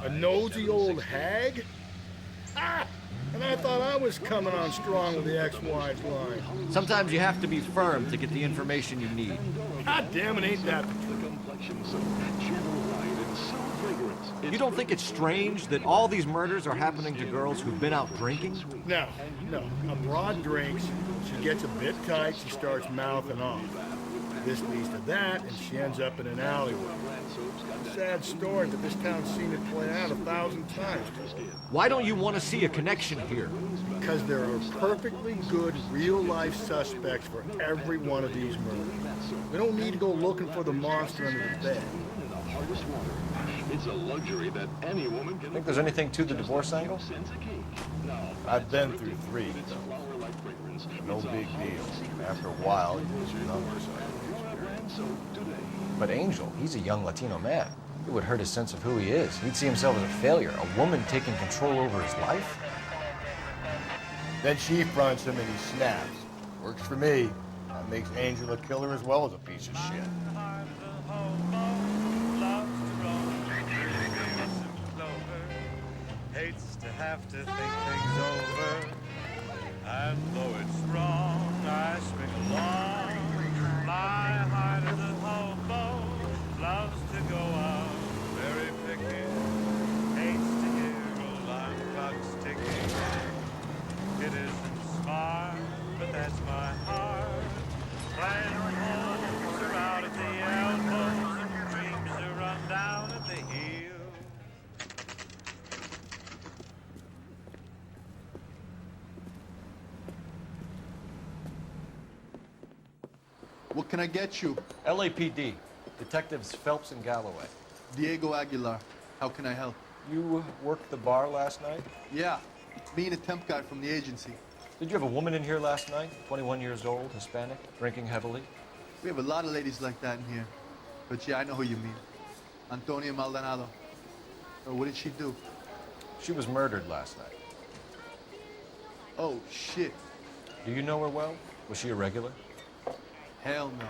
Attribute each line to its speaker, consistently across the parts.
Speaker 1: A nosy old hag? Ah! And I thought I was coming on strong with the ex-wives line.
Speaker 2: Sometimes you have to be firm to get the information you need.
Speaker 1: God damn it, ain't that the truth?
Speaker 2: You don't think it's strange that all these murders are happening to girls who've been out drinking?
Speaker 1: No. A broad drinks, she gets a bit tight, she starts mouthing off. This leads to that, and she ends up in an alleyway. Sad story, but this town's seen it play out 1,000 times.
Speaker 2: Why don't you want to see a connection here?
Speaker 1: Because there are perfectly good real-life suspects for every one of these murders. We don't need to go looking for the monster under the bed.
Speaker 3: It's a luxury that any woman can.
Speaker 2: Think there's anything to the divorce angle?
Speaker 4: I've been through 3. No big deal. After a while, you lose your numbers.
Speaker 5: But Angel, he's a young Latino man. It would hurt his sense of who he is. He'd see himself as a failure, a woman taking control over his life.
Speaker 4: Then she fronts him and he snaps. Works for me. That makes Angel a killer as well as a piece of shit.
Speaker 6: Hates to have to think things over, and though it's wrong, I swing along. My heart is a hobo, loves to go out very picky, hates to hear alarm clocks ticking. It isn't smart, but that's my heart. Playing holes are out at the elbows, and dreams are run down at the heels.
Speaker 7: What can I get you?
Speaker 2: LAPD. Detectives Phelps and Galloway.
Speaker 7: Diego Aguilar. How can I help?
Speaker 2: You worked the bar last night?
Speaker 7: Yeah, me and a temp guy from the agency.
Speaker 2: Did you have a woman in here last night? 21 years old, Hispanic, drinking heavily?
Speaker 7: We have a lot of ladies like that in here. But yeah, I know who you mean. Antonia Maldonado. Oh, what did she do?
Speaker 2: She was murdered last night.
Speaker 7: Oh, shit.
Speaker 2: Do you know her well? Was she a regular?
Speaker 7: Hell no.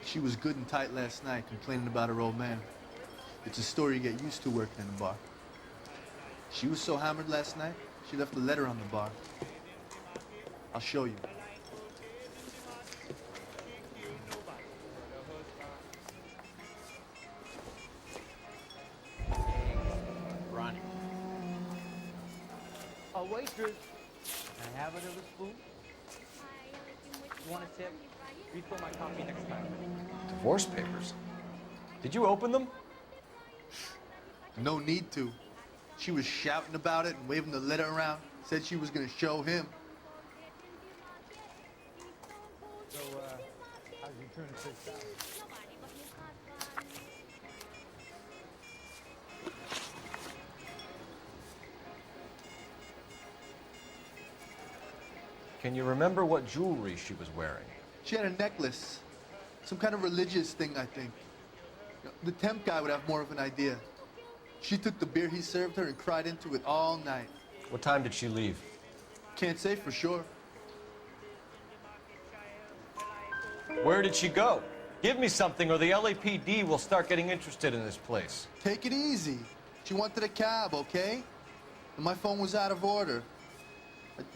Speaker 7: She was good and tight last night, complaining about her old man. It's a story you get used to working in a bar. She was so hammered last night, she left a letter on the bar. I'll show you.
Speaker 8: Ronnie. Oh, waitress. Can I have another spoon? You want a tip? Refill my coffee next time.
Speaker 5: Divorce papers?
Speaker 2: Did you open them?
Speaker 7: No need to. She was shouting about it and waving the letter around. Said she was gonna show him.
Speaker 8: So, how did you turn it this out?
Speaker 2: Can you remember what jewelry she was wearing?
Speaker 7: She had a necklace. Some kind of religious thing, I think. The temp guy would have more of an idea. She took the beer he served her and cried into it all night.
Speaker 2: What time did she leave?
Speaker 7: Can't say for sure.
Speaker 2: Where did she go? Give me something or the LAPD will start getting interested in this place.
Speaker 7: Take it easy. She wanted a cab, okay? And my phone was out of order.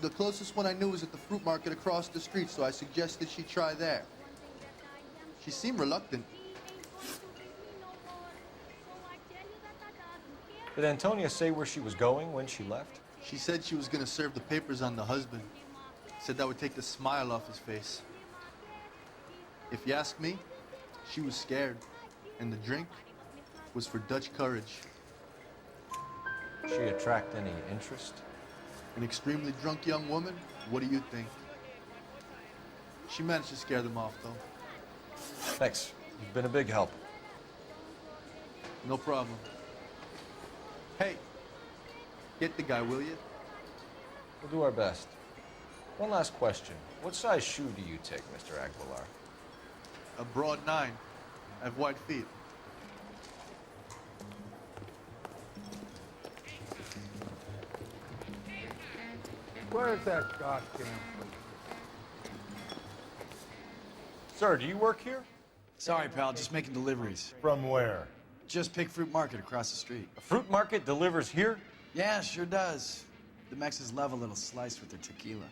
Speaker 7: The closest one I knew was at the fruit market across the street, so I suggested she try there. She seemed reluctant.
Speaker 2: Did Antonia say where she was going when she left?
Speaker 7: She said she was gonna serve the papers on the husband. Said that would take the smile off his face. If you ask me, she was scared. And the drink was for Dutch courage.
Speaker 2: Did she attract any interest?
Speaker 7: An extremely drunk young woman? What do you think? She managed to scare them off, though.
Speaker 2: Thanks. You've been a big help.
Speaker 7: No problem. Hey, get the guy, will you?
Speaker 2: We'll do our best. One last question. What size shoe do you take, Mr. Aguilar?
Speaker 7: A broad 9. I have white feet.
Speaker 8: Where's that goddamn place?
Speaker 2: Sir, do you work here?
Speaker 9: Sorry, pal, just making deliveries.
Speaker 4: From where?
Speaker 9: Just Pig Fruit Market across the street.
Speaker 2: A fruit market delivers here?
Speaker 9: Yeah, sure does. The Mexes love a little slice with their tequila.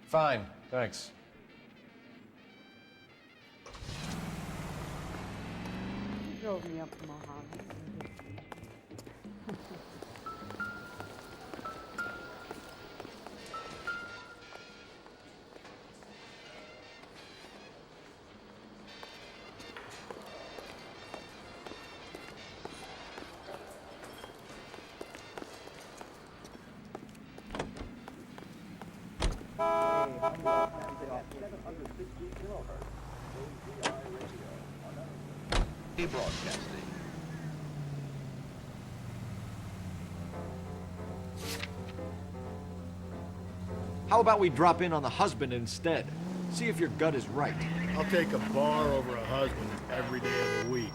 Speaker 2: Fine, thanks.
Speaker 10: He drove me up to Mojave.
Speaker 3: Broadcasting.
Speaker 11: How about we drop in on the husband instead? See if your gut is right.
Speaker 1: I'll take a bar over a husband every day of the week.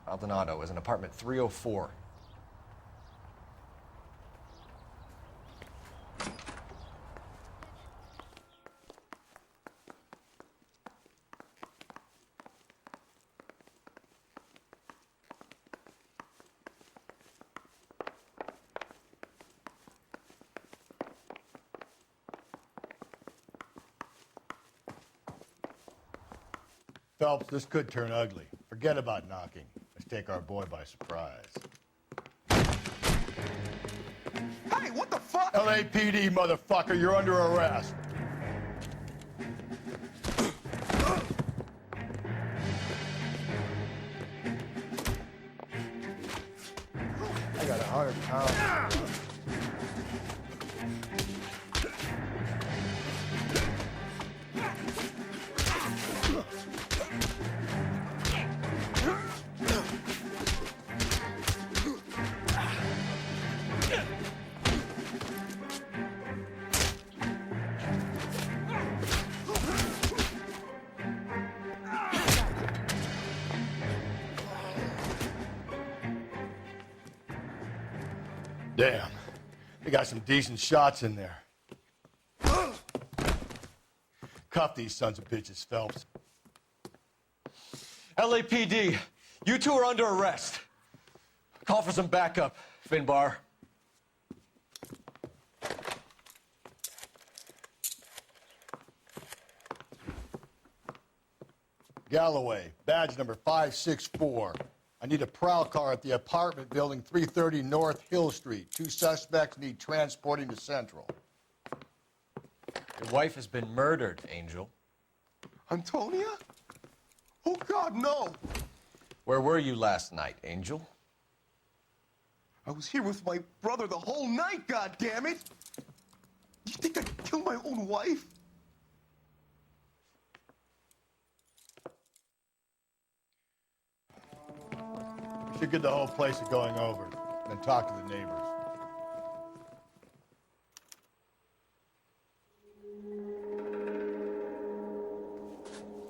Speaker 5: Maldonado is in apartment 304.
Speaker 4: Phelps, this could turn ugly. Forget about knocking. Let's take our boy by surprise.
Speaker 7: Hey, what the fuck?
Speaker 4: LAPD, motherfucker, you're under arrest. I got 100 pounds. Damn. They got some decent shots in there. Cuff these sons of bitches, Phelps.
Speaker 2: LAPD, you two are under arrest. Call for some backup, Finbar.
Speaker 4: Galloway, badge number 564. I need a prowl car at the apartment building 330 North Hill Street. 2 suspects need transporting to Central.
Speaker 2: Your wife has been murdered, Angel.
Speaker 7: Antonia? Oh, God, no.
Speaker 2: Where were you last night, Angel?
Speaker 7: I was here with my brother the whole night, goddammit! You think I'd kill my own wife?
Speaker 4: Should get the whole place to going over, then talk to the neighbors.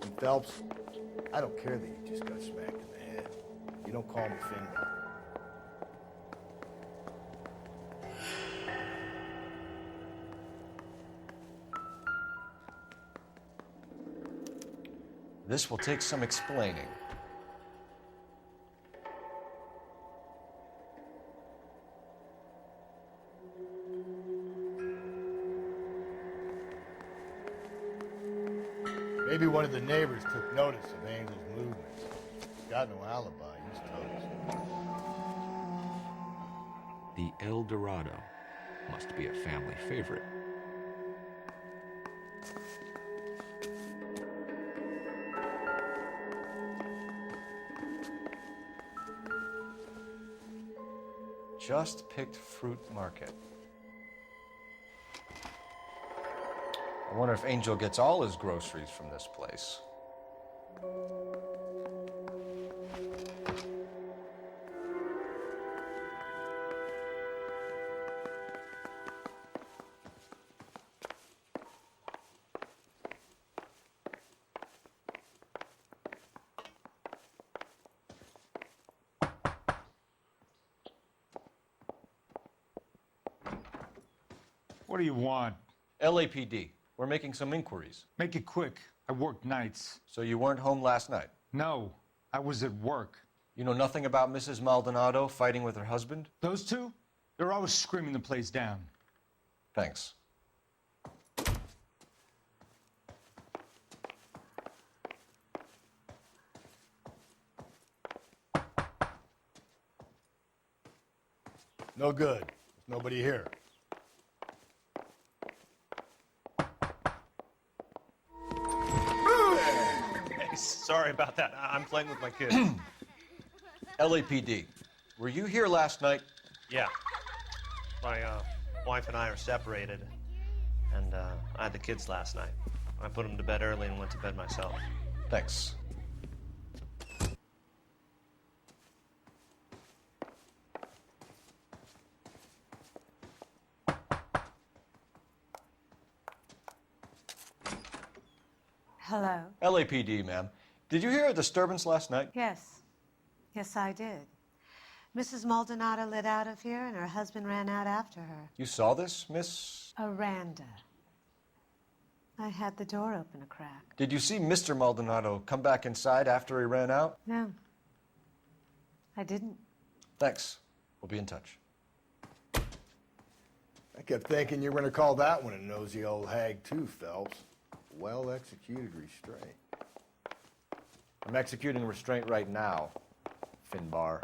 Speaker 4: And Phelps, I don't care that you just got smacked in the head. You don't call me Finbar.
Speaker 5: This will take some explaining.
Speaker 4: Maybe one of the neighbors took notice of Angel's movements. Got no alibi. He's toast.
Speaker 11: The El Dorado must be a family favorite.
Speaker 5: Just picked fruit market. I wonder if Angel gets all his groceries from this place.
Speaker 12: What do you want?
Speaker 5: LAPD. We're making some inquiries.
Speaker 12: Make it quick. I work nights.
Speaker 5: So you weren't home last night?
Speaker 12: No, I was at work.
Speaker 5: You know nothing about Mrs. Maldonado fighting with her husband?
Speaker 12: Those two? They're always screaming the place down.
Speaker 5: Thanks.
Speaker 4: No good. There's nobody here.
Speaker 2: Sorry about that. I'm playing with my kids.
Speaker 5: LAPD. Were you here last night?
Speaker 2: Yeah. My wife and I are separated, and I had the kids last night. I put them to bed early and went to bed myself.
Speaker 5: Thanks.
Speaker 10: Hello?
Speaker 5: LAPD, ma'am. Did you hear a disturbance last night?
Speaker 10: Yes. Yes, I did. Mrs. Maldonado lit out of here, and her husband ran out after her.
Speaker 5: You saw this, Miss?
Speaker 10: Aranda. I had the door open a crack.
Speaker 5: Did you see Mr. Maldonado come back inside after he ran out?
Speaker 10: No. I didn't.
Speaker 5: Thanks. We'll be in touch.
Speaker 4: I kept thinking you were going to call that one a nosy old hag, too, Phelps. Well-executed restraint.
Speaker 5: I'm executing restraint right now, Finbar.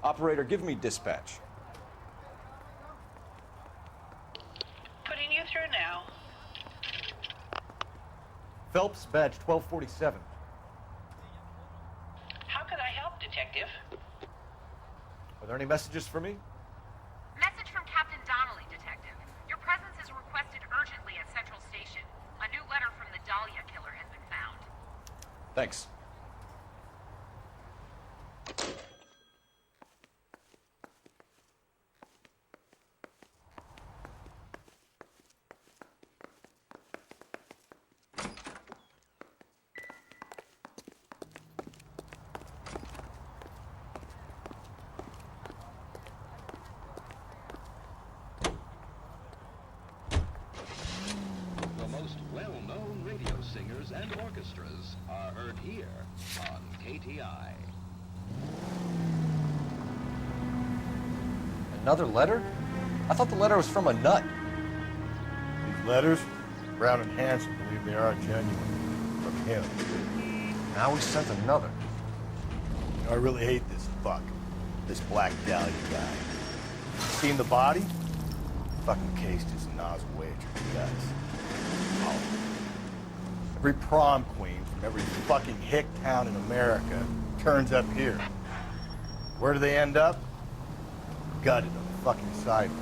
Speaker 5: Operator, give me dispatch.
Speaker 13: Putting you through now.
Speaker 5: Phelps, badge 1247.
Speaker 13: How can I help, Detective?
Speaker 5: Are there any messages for me?
Speaker 14: Message from Captain Donnelly, Detective. Your presence is requested urgently at Central Station. A new letter from the Dahlia killer has been found.
Speaker 5: Thanks.
Speaker 3: The most well-known radio singers and orchestras are heard here on KTI.
Speaker 5: Another letter? I thought the letter was from a nut.
Speaker 4: These letters, Brown and Hanson believe they are genuine. From him.
Speaker 5: Now we sent another.
Speaker 4: You know, I really hate this fuck. This Black Dahlia guy. Seen the body? Fucking cased his nozzle wedge in the guts. Oh. Every prom queen from every fucking hick town in America turns up here. Where do they end up? Gutted on the fucking sidewalk.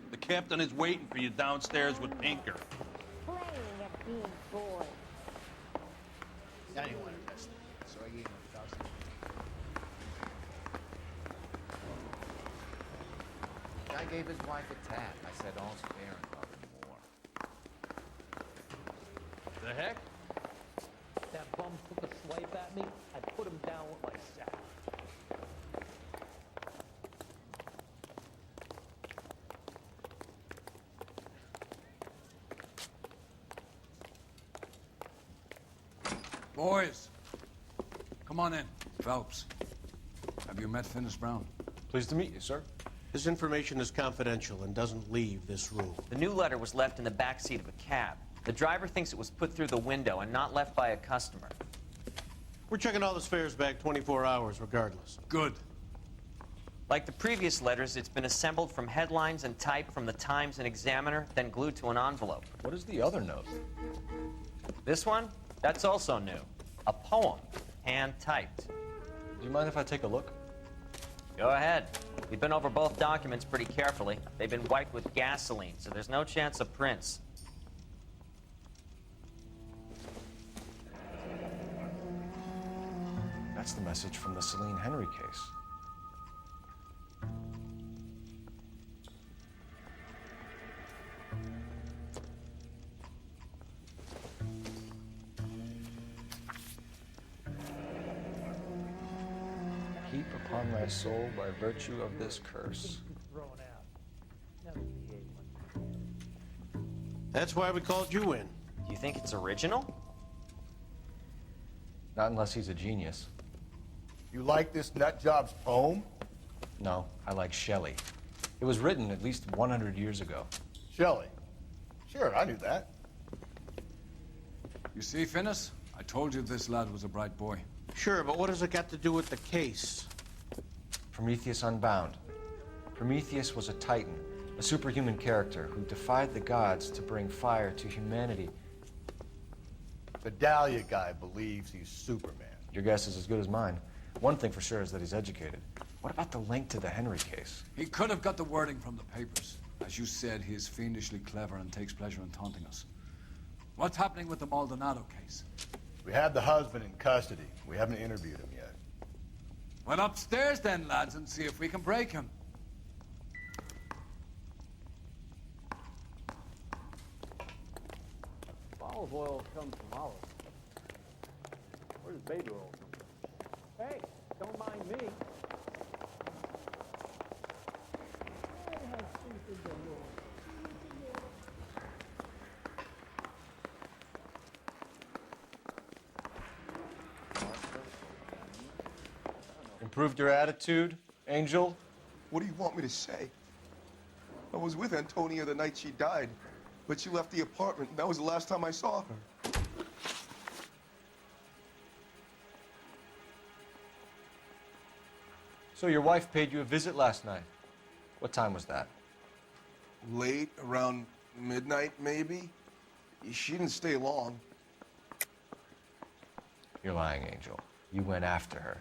Speaker 5: The
Speaker 15: captain is waiting for you downstairs with Pinker.
Speaker 16: Playing a big boy.
Speaker 9: I didn't want to test it, so I gave him 1,000.
Speaker 5: Guy gave his wife a tap. I said all's fair in love and war.
Speaker 15: The heck?
Speaker 8: That bum took a swipe at me, I put him down with my sack.
Speaker 17: Boys, come on in. Phelps, have you met Finis Brown?
Speaker 11: Pleased to meet you, sir.
Speaker 18: His information is confidential and doesn't leave this room.
Speaker 19: The new letter was left in the back seat of a cab. The driver thinks it was put through the window and not left by a customer.
Speaker 18: We're checking all his fares back 24 hours regardless.
Speaker 17: Good.
Speaker 19: Like the previous letters, it's been assembled from headlines and type from the Times and Examiner, then glued to an envelope.
Speaker 5: What is the other note?
Speaker 19: This one? That's also new. A poem, hand-typed.
Speaker 5: Do you mind if I take a look?
Speaker 19: Go ahead. We've been over both documents pretty carefully. They've been wiped with gasoline, so there's no chance of prints.
Speaker 5: That's the message from the Celine Henry case. Heap upon thy soul by virtue of this curse.
Speaker 18: That's why we called you in.
Speaker 19: Do you think it's original?
Speaker 5: Not unless he's a genius.
Speaker 4: You like this nut job's poem?
Speaker 5: No, I like Shelley. It was written at least 100 years ago.
Speaker 4: Shelley? Sure, I knew that.
Speaker 17: You see, Finis? I told you this lad was a bright boy.
Speaker 18: Sure, but what has it got to do with the case?
Speaker 5: Prometheus Unbound. Prometheus was a titan, a superhuman character who defied the gods to bring fire to humanity.
Speaker 4: The Dahlia guy believes he's Superman.
Speaker 5: Your guess is as good as mine. One thing for sure is that he's educated. What about the link to the Henry case?
Speaker 17: He could have got the wording from the papers. As you said, he is fiendishly clever and takes pleasure in taunting us. What's happening with the Maldonado case?
Speaker 4: We have the husband in custody. We haven't interviewed him yet.
Speaker 17: Well, upstairs then, lads, and see if we can break him.
Speaker 8: Olive oil comes from olives. Where does baby oil come from? Hey, don't mind me.
Speaker 5: Improved your attitude, Angel?
Speaker 20: What do you want me to say? I was with Antonia the night she died, but she left the apartment, and that was the last time I saw her.
Speaker 5: So your wife paid you a visit last night. What time was that?
Speaker 20: Late, around midnight, maybe? She didn't stay long.
Speaker 5: You're lying, Angel. You went after her.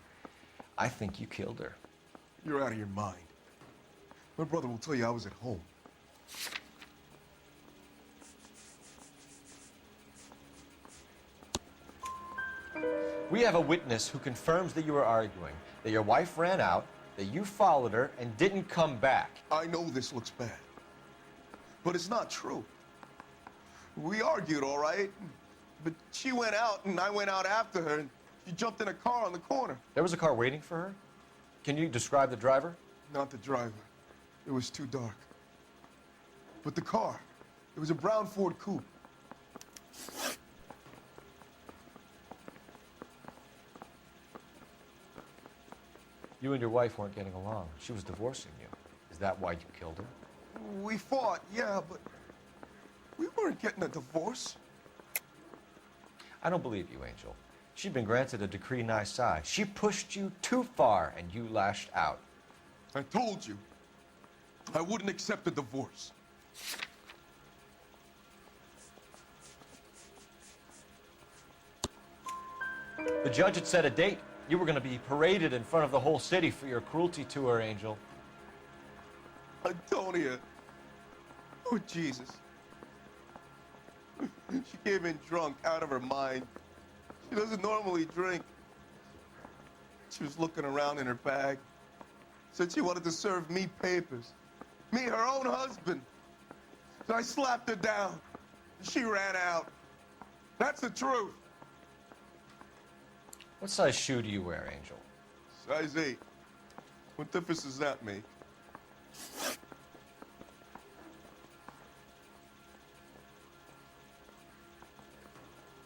Speaker 5: I think you killed her.
Speaker 20: You're out of your mind. My brother will tell you I was at home.
Speaker 5: We have a witness who confirms that you were arguing, that your wife ran out, that you followed her and didn't come back.
Speaker 20: I know this looks bad, but it's not true. We argued, all right, but she went out and I went out after her, and she jumped in a car on the corner.
Speaker 5: There was a car waiting for her? Can you describe the driver?
Speaker 20: Not the driver. It was too dark. But the car, it was a brown Ford coupe.
Speaker 5: You and your wife weren't getting along. She was divorcing you. Is that why you killed her?
Speaker 20: We fought, yeah, but we weren't getting a divorce.
Speaker 5: I don't believe you, Angel. She'd been granted a decree nisi. She pushed you too far, and you lashed out.
Speaker 20: I told you, I wouldn't accept a divorce.
Speaker 5: The judge had set a date. You were going to be paraded in front of the whole city for your cruelty to her, Angel.
Speaker 20: Antonia, Oh, Jesus. She came in drunk, out of her mind. She doesn't normally drink. She was looking around in her bag. Said she wanted to serve me papers. Me, her own husband. So I slapped her down. She ran out. That's the truth.
Speaker 5: What size shoe do you wear, Angel?
Speaker 20: Size 8. What difference does that make?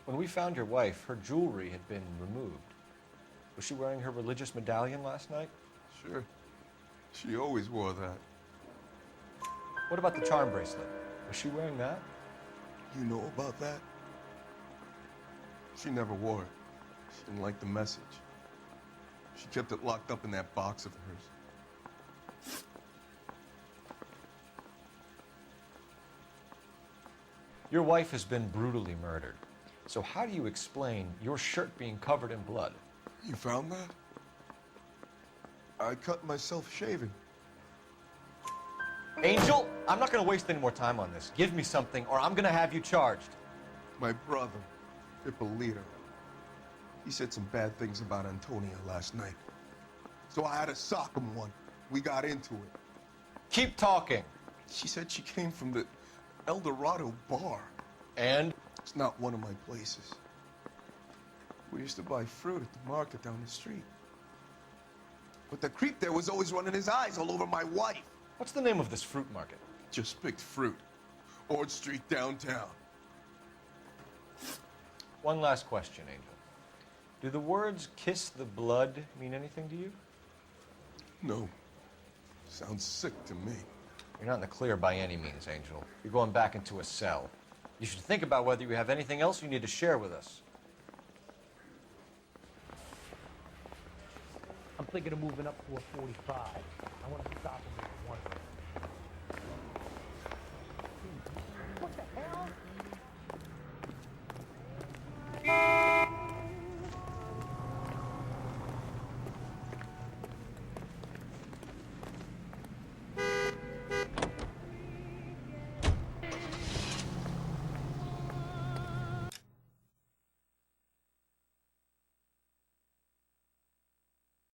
Speaker 5: When we found your wife, her jewelry had been removed. Was she wearing her religious medallion last night?
Speaker 20: Sure. She always wore that.
Speaker 5: What about the charm bracelet? Was she wearing that?
Speaker 20: You know about that? She never wore it. She didn't like the message. She kept it locked up in that box of hers.
Speaker 5: Your wife has been brutally murdered. So how do you explain your shirt being covered in blood?
Speaker 20: You found that? I cut myself shaving.
Speaker 5: Angel, I'm not going to waste any more time on this. Give me something, or I'm going to have you charged.
Speaker 20: My brother, Ippolito, he said some bad things about Antonia last night. So I had to sock him one. We got into it.
Speaker 5: Keep talking.
Speaker 20: She said she came from the El Dorado bar.
Speaker 5: And?
Speaker 20: It's not one of my places. We used to buy fruit at the market down the street. But the creep there was always running his eyes all over my wife.
Speaker 5: What's the name of this fruit market?
Speaker 20: Just picked fruit. Ord Street downtown.
Speaker 5: One last question, Angel. Do the words kiss the blood mean anything to you?
Speaker 20: No. Sounds sick to me.
Speaker 5: You're not in the clear by any means, Angel. You're going back into a cell. You should think about whether you have anything else you need to share with us.
Speaker 8: I'm thinking of moving up to a 45. I want to stop him.